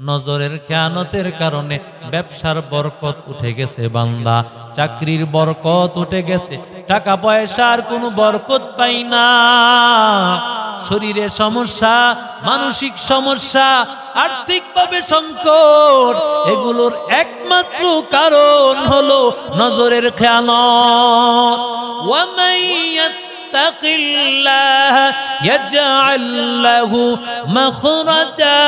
নজরের খেয়ানতের কারণে ব্যবসার বরকত উঠে গেছে বান্দা, চাকরির বরকত উঠে গেছে, টাকা পয়সার কোনো বরকত পাই না। শরীরে সমস্যা, মানসিক সমস্যা, আর্থিকভাবে সংকট, এগুলোর একমাত্র কারণ হলো নজরের খেয়ানত। ওয়ামান ইয়াত্তাকিল্লাহ ইয়াজআল লাহু মাখরাজা।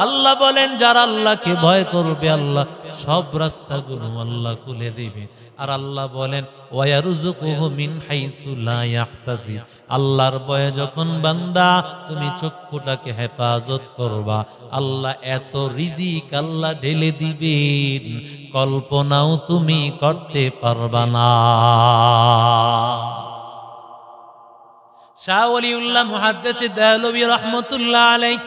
আল্লাহ বলেন যারা আল্লাহকে ভয় করবে আল্লাহ সব রাস্তাগুলো আল্লাহ খুলে দিবে। আর আল্লাহ বলেন ওয়ায়ারযুকুহু মিন হাইসু লা ইয়াহতাসিব। আল্লাহর ভয়ে যখন বান্দা তুমি চক্ষুটাকে হেফাজত করবা, আল্লাহ এত রিজিক আল্লাহ ঢেলে দিবেন কল্পনাও তুমি করতে পারবা না। শাহ ওলিউল্লাহ মুহাদ্দিস দেহলভী রাহমাতুল্লাহ আলাইহি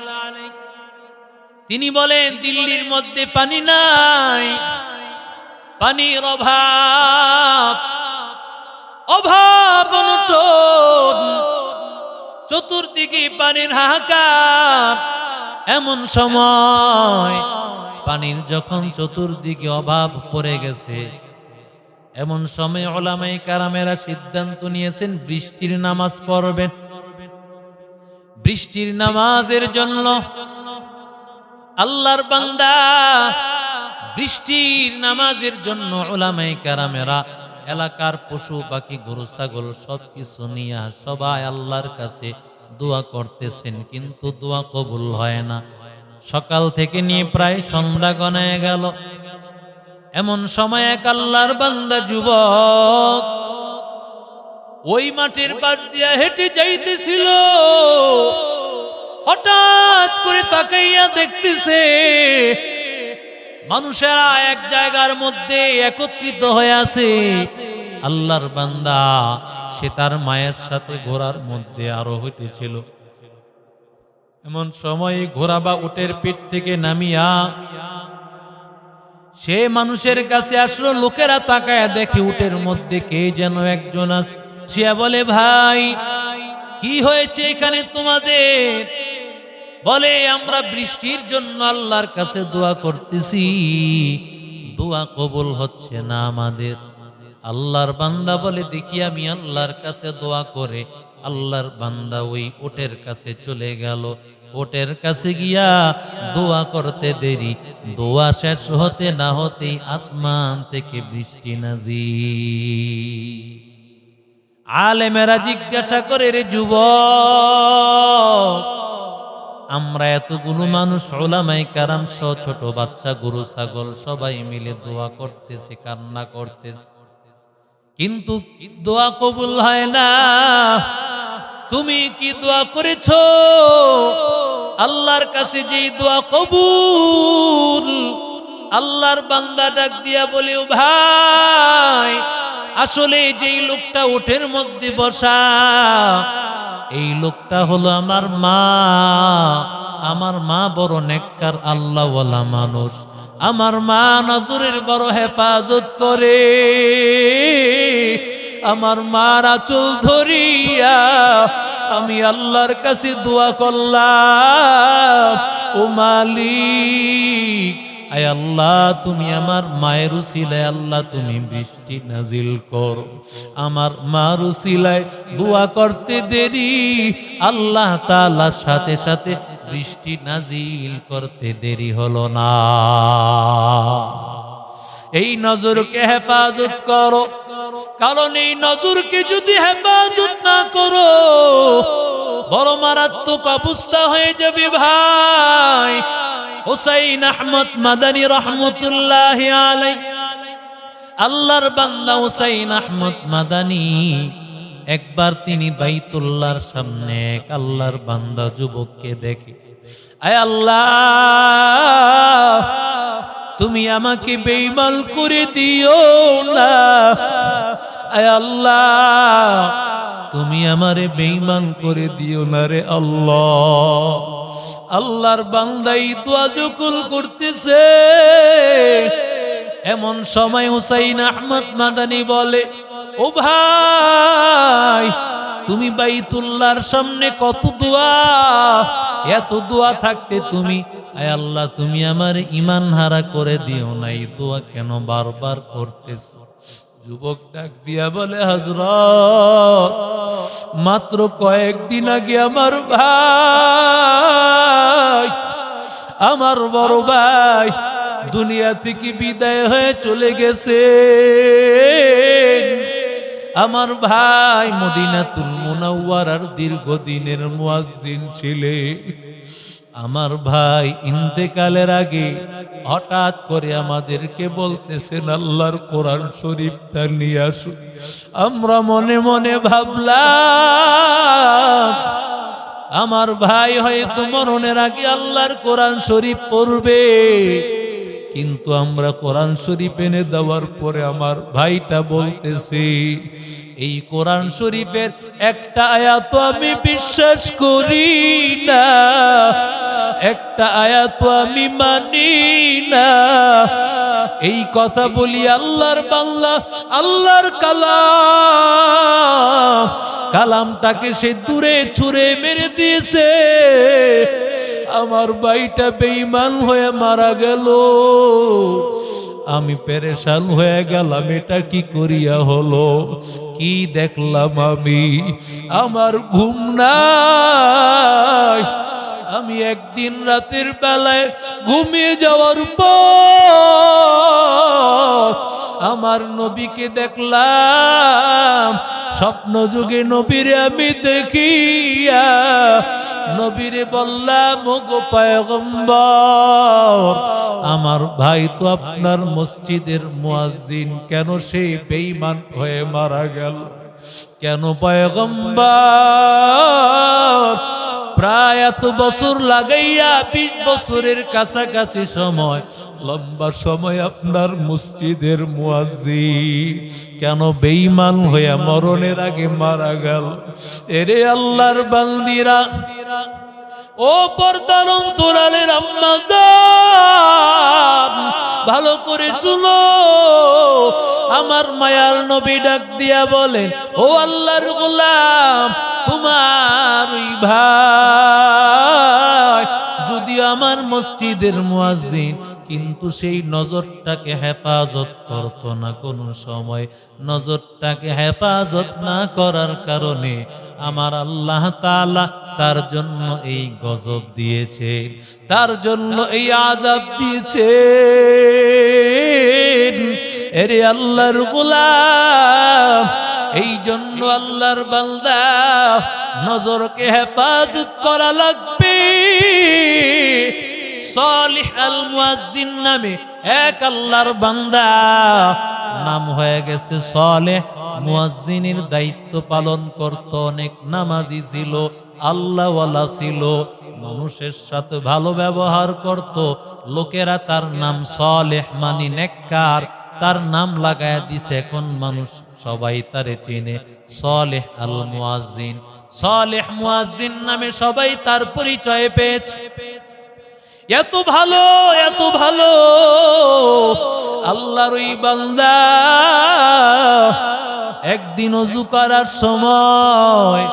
তিনি বলেন দিল্লির মধ্যে পানি নাই, পানির অভাব, অভাব অনটন, চতুর্দিকে পানির হাহাকার। এমন সময় পানির যখন চতুর্দিকে অভাব পড়ে গেছে, এমন সময় উলামায়ে কেরামেরা সিদ্ধান্ত নিয়েছেন বৃষ্টির নামাজ পড়বেন। বৃষ্টির নামাজের জন্য আল্লাহর বান্দা বৃষ্টির নামাজের জন্য উলামায়ে কেরামেরা এলাকার পশু পাখি গরু ছাগল সবকিছু নিয়ে সবাই আল্লাহর কাছে দোয়া করতেছেন, কিন্তু দোয়া কবুল হয় না। সকাল থেকে নিয়ে প্রায় সন্ধ্যা গণায় গেল। এমন সময় এক আল্লাহর বান্দা যুবক ওই মাঠের পাশ দিয়ে হেঁটে যাইতেছিল। হঠাৎ করে তাকাইয়া দেখতেছে মানুষেরা এক জায়গার মধ্যে একত্রিত হয়ে আছে। আল্লাহর বান্দা সে তার মায়ের সাথে ঘোড়ার মধ্যে আরোহিত ছিল। এমন সময় ঘোড়া বা উটের পিঠ থেকে নামিয়া সে মানুষের কাছে আসলো। লোকেরা তাকায়া দেখে উটের মধ্যে কে যেন একজন আছে। সে বলে ভাই কি হয়েছে এখানে তোমাদের? বলে আমরা বৃষ্টির জন্য আল্লাহর কাছে দোয়া করতেছি, দোয়া কবুল হচ্ছে না আমাদের। আল্লাহর বান্দা বলে দেখি আমি আল্লাহর কাছে দোয়া করে। আল্লাহর বান্দা ওই উটের কাছে চলে গেল। উটের কাছে গিয়া দোয়া করতে দেরি, দোয়া শেষ হতে না হতেই আসমান থেকে বৃষ্টি নাজিল। আলেমেরা জিজ্ঞাসা করে রে যুবক, আমরা এতগুলো মানুষ উলামায়ে কেরাম সহ ছোট বাচ্চা গরু ছাগল সবাই মিলে দোয়া করতেছে, কান্না করতেছে, কিন্তু দোয়া কবুল হয় না। তুমি কি দোয়া করেছো? আল্লাহর কাছে যে দোয়া কবুল। আল্লাহর বান্দা ডাক দিয়া বলে ও ভাই, আসলে যেই লোকটা উটের মধ্যে বসা এই লোকটা হলো আমার মা। আমার মা বড় নেককার আল্লাহওয়ালা মানুষ। আমার মা নজরের বড় হেফাজত করে। আমার মার আঁচল ধরিয়া আমি আল্লাহর কাছে দোয়া করলাম, ও মালিক আয় আল্লাহ তুমি আমার মায়ের উসিলায় আল্লাহ তুমি বৃষ্টি নাজিল করো। আমার মার উসিলায় দোয়া করতে দেরি, আল্লাহ তাআলার সাথে সাথে বৃষ্টি নাজিল করতে দেরি হলো না। এই নজরকে হেফাজত করো, কারণ এই নজরকে যদি হেফাজত না করো বড় মারাত্মক অবস্থা হয়ে যাবে ভাই। হুসাইন আহমদ মাদানী রহমতুল্লাহ আলাইহি, আল্লাহর বান্দা হুসাইন আহমদ মাদানী একবার তিনি বাইতুল্লাহর সামনে এক আল্লাহর বান্দা যুবককে দেখে, আয় আল্লাহ তুমি আমাকে বেঈমান করে দিও না, আয় আল্লাহ তুমি আমারে বেঈমান করে দিও না রে আল্লাহ। আল্লাহর বান্দাই দোয়া যখন করতেছে এমন সময় হুসাইন আহমদ মাদানী বলে, ও ভাই তুমি বাইতুল্লাহর সামনে কত দোয়া, এত দোয়া থাকতে তুমি আয় আল্লাহ তুমি আমার ঈমান হারা করে দিও না, এই দোয়া কেন বারবার করতেছো? যুবক ডাক দিয়া বলে, হযরত মাত্র কয়েকদিন আগে আমার বড় ভাই দুনিয়া থেকে বিদায় হয়ে চলে গেছে। আমার ভাই মদিনাতুল মুনাওয়ারার দীর্ঘদিনের মুয়াজ্জিন ছিলেন। আমার ভাই ইন্তেকালের আগে হঠাৎ করে আমাদেরকে বলতেছেন, আল্লাহর কোরআন শরীফটা নিয়ে আসো। আমরা মনে মনে ভাবলাম আমার ভাই হয়তো মরণের আগে আল্লাহর কোরআন শরীফ পড়বে, কিন্তু আমরা কোরআন শরীফ এনে দেওয়ার পরে আমার ভাইটা বলতেছে, এই কোরআন শরীফের একটা আয়াত আমি বিশ্বাস করি না, একটা আয়াত আমি মানি না। এই কথা বলি আল্লাহর বান্দা আল্লাহর কালামটাকে সে দূরে ছুঁড়ে মেরে দিয়েছে। আমার ভাইটা বেঈমান হয়ে মারা গেল। আমি পেরেশান হয়ে গেলাম, এটা কি করিয়া হলো, কি দেখলাম আমি, আমার ঘুম নাই। আমি একদিন রাতের বেলায় ঘুমিয়ে যাওয়ার পর আমার নবীকে দেখলাম, স্বপ্ন যুগে নবীরে আমি দেখিয়া নবীরে বললাম, ওগো পয়গম্বর আমার ভাই তো আপনার মসজিদের মুয়াজ্জিন, কেন সে বেঈমান হয়ে মারা গেল? কেন পয়গম্বর? প্রায় এত বছর লাগাইয়া 20 বছরের কাছাকাছি সময়, লম্বা সময় আপনার মসজিদের মুয়াজ্জিন কেন বেঈমান হইয়া মরণের আগে মারা গেল? এরে আল্লাহর বান্দিরা, ও পর্দার অন্তরালের আম্মা জান, ভালো করে শুনো। আমার মায়ার নবী ডাক দিয়া বলেন, ও আল্লাহর গোলাম, তোমার ওই ভাই যদি আমার মসজিদের মুয়াজ্জিন, কিন্তু সেই নজরটাকে হেফাজত করত না, কোন সময় নজরটাকে হেফাজত না করার কারণে আমার আল্লাহ তাআলা তার জন্য এই গজব দিয়েছে, তার জন্য এই আযাব দিয়েছে। এরে আল্লাহর গোলাম, এই জন্য আল্লাহর বান্দা নজরকে হেফাজত করা লাগবে। সালিহ আল মুয়াজ্জিন নামে এক আল্লাহর বান্দা, নাম হয়ে গেছে সালেহ। মুয়াজ্জিনের দায়িত্ব পালন করত, অনেক নামাজি ছিল, আল্লাহওয়ালা ছিল, মানুষের সাথে ভালো ব্যবহার করত। লোকেরা তার নাম সালেহ মানে নেককার, তার নাম লাগায় দিছে। এখন মানুষ সবাই তারে চিনে সালেহ আল মুয়াজ্জিন। সালেহ মুয়াজ্জিন নামে সবাই তার পরিচয় পেয়েছে। এত ভালো, এত ভালো আল্লাহর ওই বান্দা একদিন ওযু করার সময়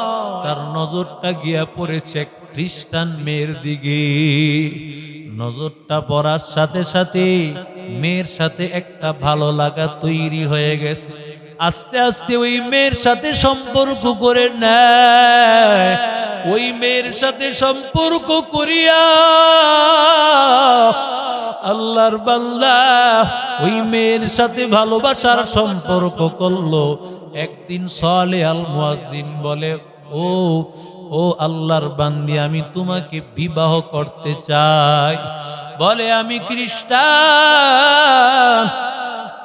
তার নজরটা গিয়া পড়েছে খ্রিস্টান মেয়ের দিকে। নজরটা পড়ার সাথে সাথে মেয়ের সাথে একটা ভালো লাগা তৈরি হয়ে গেছে। আস্তে আস্তে ওই মেয়ের সাথে সম্পর্ক করে নেয়। ওই মেয়ের সাথে সম্পর্ক করিয়া আল্লাহর বান্দা ওই মেয়ের সাথে ভালোবাসার সম্পর্ক করলো। একদিন সালেহ আল মুয়াজ্জিন বলে, ও আল্লাহর বান্দি, আমি তোমাকে বিবাহ করতে চাই। বলে, আমি খ্রিস্টান,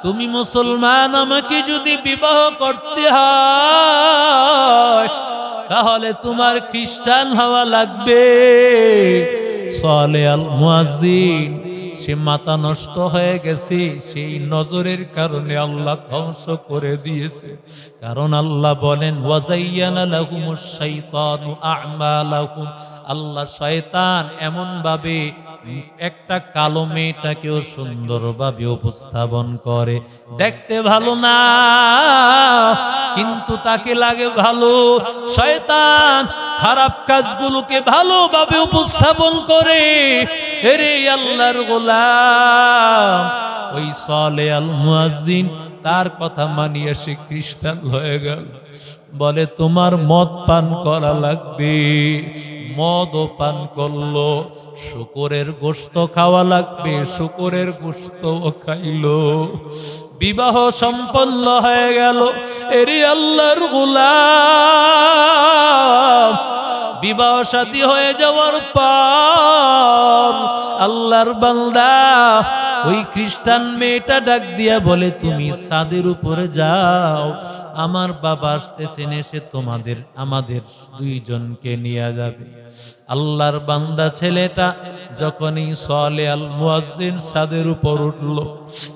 তুমি মুসলমান, আমাকে যদি বিবাহ করতে হয় তাহলে তোমার খ্রিস্টান হওয়া লাগবে। সালেহ আল মুয়াজ্জিন সে মাথা নষ্ট হয়ে গেছে, সেই নজরের কারণে আল্লাহ ধ্বংস করে দিয়েছে। কারণ আল্লাহ বলেন, ওয়াজাইয়ানা লাহুমুশ শাইতানু আ'মালাহুম, আল্লাহ শয়তান এমন ভাবে একটা কালো মেয়েটাকেও সুন্দরভাবে উপস্থাপন করে। দেখতে ভালো না, কিন্তু তাকে লাগে ভালো। শয়তান খারাপ কাজগুলোকে ভালোভাবে উপস্থাপন করে। এরে আল্লাহর গোলাম, ওই সালে আল মুয়াজ্জিন তার কথা মানিয়ে সে খ্রিস্টান হয়ে গেল। বলে তোমার মদ পান করা লাগবে, মদও পান করলো। শুকরের গোশত খাওয়া লাগবে, শুকরের গোশতও খাইলো। বিবাহ সম্পন্ন হয়ে গেল। এরে আল্লাহর গোলাম, বিবাহ শাদী হয়ে যাওয়ার পর আল্লাহর বান্দা ওই খ্রিস্টান মেয়েটা ডাক দিয়া বলে, তুমি ছাদের উপরে যাও, আমার বাবা আসতেছেন, এসে আমাদের দুইজনকে নিয়ে যাবে। আল্লাহর বান্দা ছেলেটা যখনই সালে আল মুয়াজ্জিন ছাদের উপর উঠল,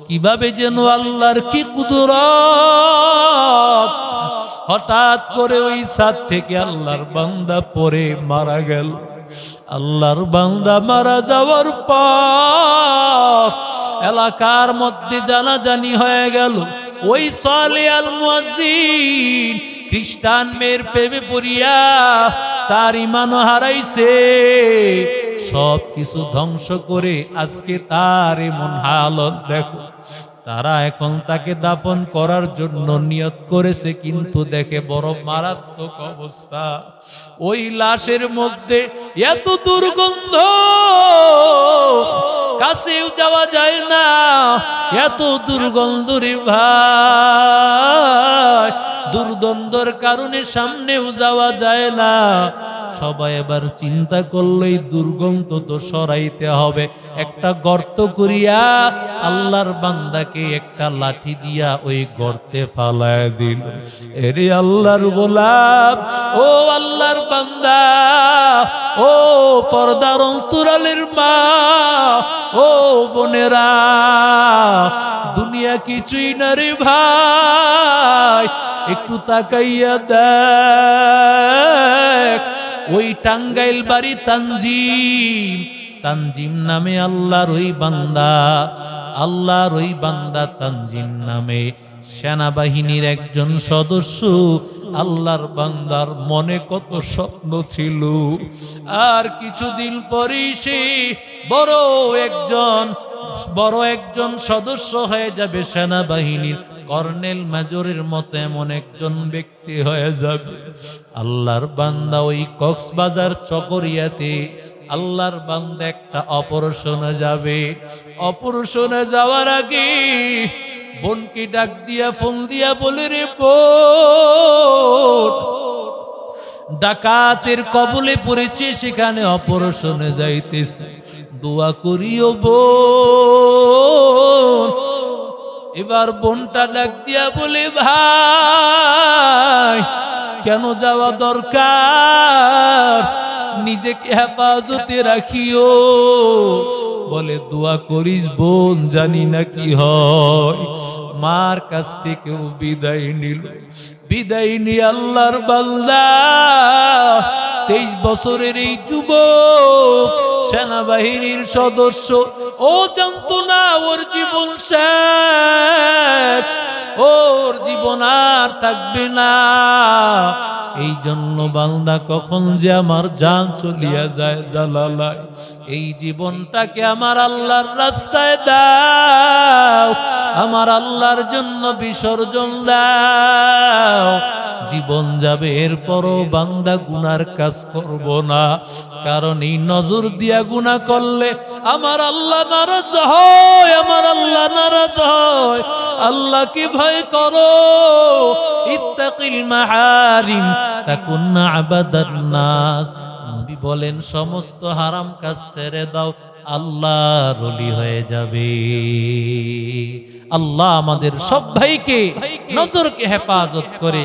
কিভাবে যেন আল্লাহর কি কুদরত, হঠাৎ করে ওই ছাদ থেকে আল্লাহর বান্দা পড়ে মারা গেল। আল্লাহর বান্দা মারা যাওয়ার পর এলাকার মধ্যে জানাজানি হয়ে গেল। ওই সালে আল মুয়াজ্জিন খ্রিস্টান মেয়ের প্রেমে পড়িয়া তার ঈমানও হারাইছে, সব কিছু ধ্বংস করে আজকে তার এমন হালত দেখো। তারা এখন তাকে দাফন করার জন্য নিয়ত করেছে, কিন্তু দেখে বড় মারাত্মক অবস্থা। ওই লাশের মধ্যে এত দুর্গন্ধ, কাছেও যাওয়া যায় না, এত দুর্গন্ধ রে ভাই, দুর্গন্ধর কারণে সামনেও যাওয়া যায় না। সবাই এবার চিন্তা করলো এই দুর্গন্ধ তো সরাইতে হবে। একটা গর্ত করিয়া আল্লাহর বান্দাকে একটা লাঠি দিয়া ওই গর্তে ফালায় দিল। এরে আল্লাহর গোলাম, ও আল্লাহর বান্দা, ও পর্দার অন্তরালের মা, ও বোনেরা, দুনিয়া কিছুই না রে ভাই, একটু তাকাইয়া দেখ। ওই টাঙ্গাইল বাড়ি তানজিম নামে আল্লাহর ওই বান্দা তানজিম নামে সেনাবাহিনীর একজন সদস্য। আল্লাহর বান্দার মনে কত স্বপ্ন ছিল, আর কিছুদিন পরেই সে বড় একজন সদস্য হয়ে যাবে সেনাবাহিনীর, কর্নেল মেজরের মতো এমন একজন ব্যক্তি হয়ে যাবে। আল্লাহর বান্দা ওই কক্সবাজার চকরিয়াতে আল্লাহর বান্দা একটা অপারেশনে যাবে। অপারেশনে যাওয়ার আগে বোনকে ডাক দিয়া ফোন দিয়া বলে, রে বোন, ডাকাতের কবলে পড়েছে, সেখানে অপারেশনে যাইতেছে, দোয়া করিও বোন। এবার বোনটা ডাক দিয়া বলে, ভাই কেন যাওয়া দরকার, নিজেকে হেফাজতে রাখিও। বলে, দোয়া করিস বোন, জানি না কি হয়। মার কাছ থেকেও বিদায় নিয়ে আল্লাহর বান্দা 23 বছরের এই যুবক সেনাবাহিনীর সদস্য, ও জানতো না ওর জীবন শেষ, ওর জীবন আর থাকবে না। এই জন্য বান্দা কখন যে আমার জান চলিয়া যায় জালালায়, এই জীবনটাকে আমার আল্লাহর রাস্তায় দাও, আমার আল্লাহর জন্য বিসর্জন দাও। জীবন যাবে, এরপরও বান্দা গুনার কাজ করব না, কারণ এই নজর দিয়া গুনাহ করলে আমার আল্লাহ নারাজ হয়, আমার আল্লাহ নারাজ হয়। আল্লাহকে ভয় করো, ইত্তাকিল মাহারিম তাকুন আবাদান নাস। নবী বলেন, সমস্ত হারাম কাজ ছেড়ে দাও, আল্লাহর ওলি হয়ে যাবে। আল্লাহ আমাদের সব ভাইকে নজরকে হেফাজত করে